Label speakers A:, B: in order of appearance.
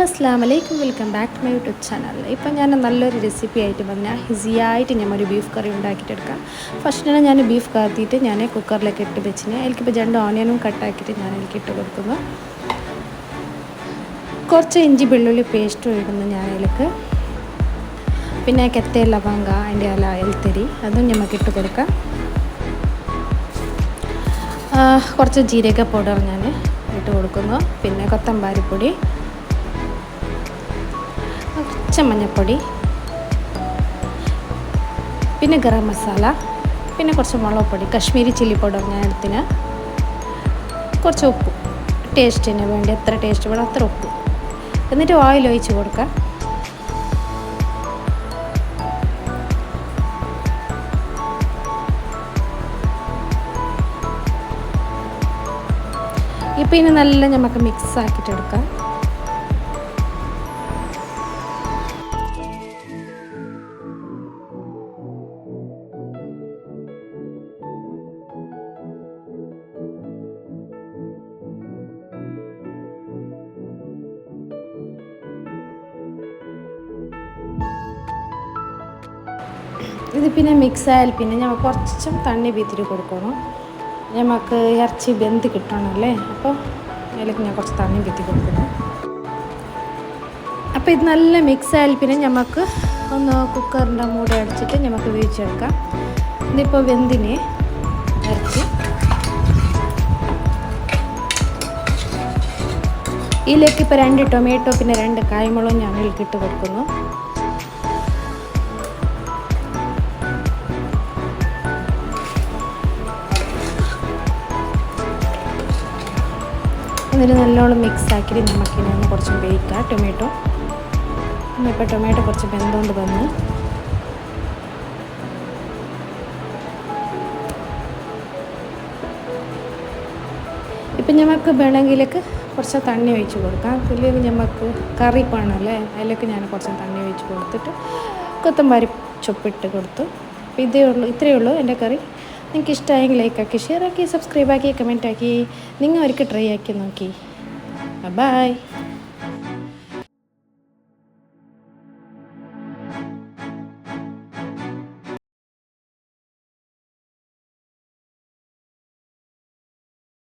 A: അസ്സലാമു അലൈക്കും, welcome back to my YouTube channel. ഇപ്പം ഞാൻ നല്ലൊരു റെസിപ്പി ആയിട്ട് പറഞ്ഞാൽ ഈസിയായിട്ട് ഞാൻ ഒരു ബീഫ് കറി ഉണ്ടാക്കിയിട്ടെടുക്കാം. ഫസ്റ്റിന് ഞാൻ ബീഫ് കാത്തിയിട്ട് ഞാൻ കുക്കറിലേക്ക് ഇട്ട് വെച്ചിന്. അതിലേക്ക് 2 ഓണിയനും കട്ടാക്കിയിട്ട് ഞാൻ അതിലേക്ക് ഇട്ട് കൊടുക്കുന്നു. കുറച്ച് ഇഞ്ചി വെള്ളുള്ളി പേസ്റ്റും ഇടുന്നു ഞാൻ അതിലേക്ക്. പിന്നെ കെത്ത ലവങ്ക, അതിൻ്റെ ഇല, എൽത്തരി അതും നമുക്ക് ഇട്ട് കൊടുക്കാം. കുറച്ച് ജീരക പൗഡർ ഞാൻ ഇട്ട് കൊടുക്കുന്നു. പിന്നെ കൊത്തമ്പാരിപ്പൊടി, കുറച്ച് മഞ്ഞൾപ്പൊടി, പിന്നെ ഗരം മസാല, പിന്നെ കുറച്ച് മുളക് പൊടി, കശ്മീരി ചില്ലി പൗഡർ ഞാൻ എടുത്തിന്, കുറച്ച് ഉപ്പ്, ടേസ്റ്റിന് വേണ്ടി എത്ര ടേസ്റ്റ് വേണം അത്ര ഉപ്പ്. എന്നിട്ട് ഓയിൽ ഒഴിച്ച് കൊടുക്കുക. ഇപ്പം ഇനി നല്ല നമുക്ക് മിക്സ് ആക്കിയിട്ടെടുക്കാം. ഇത് പിന്നെ മിക്സ് ആയാൽ പിന്നെ നമ്മൾ കുറച്ചും തണ്ണി വീത്തിരി കൊടുക്കണം. നമുക്ക് ഇറച്ചി വെന്ത് കിട്ടണമല്ലേ, അപ്പോൾ അതിലേക്ക് ഞാൻ കുറച്ച് തണ്ണി വീത്തി കൊടുക്കുന്നു. അപ്പോൾ ഇത് നല്ല മിക്സ് ആയാൽ പിന്നെ നമുക്ക് ഒന്ന് കുക്കറിൻ്റെ മൂടി അടിച്ചിട്ട് നമുക്ക് വേവിച്ചെടുക്കാം. ഇതിപ്പോൾ വെന്തിന് ഇറച്ചി. ഇതിലേക്ക് ഇപ്പോൾ 2 ടൊമാറ്റോ പിന്നെ 2 കായ്മുളകും ഞാൻ ഇതിലേക്ക് ഇട്ട് കൊടുക്കുന്നു. എന്നിട്ട് നല്ലോണം മിക്സ് ആക്കിയിട്ട് നമുക്കിനി കുറച്ച് വേവിക്കാം ടൊമാറ്റോ. ഇപ്പോൾ ടൊമാറ്റോ കുറച്ച് വെന്തുകൊണ്ട് വന്ന് ഇപ്പം നമുക്ക് വേണമെങ്കിലേക്ക് കുറച്ച് തണ്ണി ഒഴിച്ച് കൊടുക്കാം. ഇല്ലെങ്കിൽ നമുക്ക് കറി വേണമല്ലേ, അതിലേക്ക് ഞാൻ കുറച്ച് തണ്ണി ഒഴിച്ച് കൊടുത്തിട്ട് കൊത്തമ്പാരി ചൊപ്പിട്ട് കൊടുത്തു. അപ്പോൾ ഇത്രയേ ഉള്ളൂ എൻ്റെ കറി. നിങ്ങൾക്ക് ഇഷ്ടമായെങ്കിൽ ലൈക്കാക്കി, ഷെയർ ആക്കി, സബ്സ്ക്രൈബ് ആക്കി, കമൻറ്റ് ആക്കി, നിങ്ങൾ ഒരിക്കൽ ട്രൈ ആക്കി നോക്കി. ബൈ.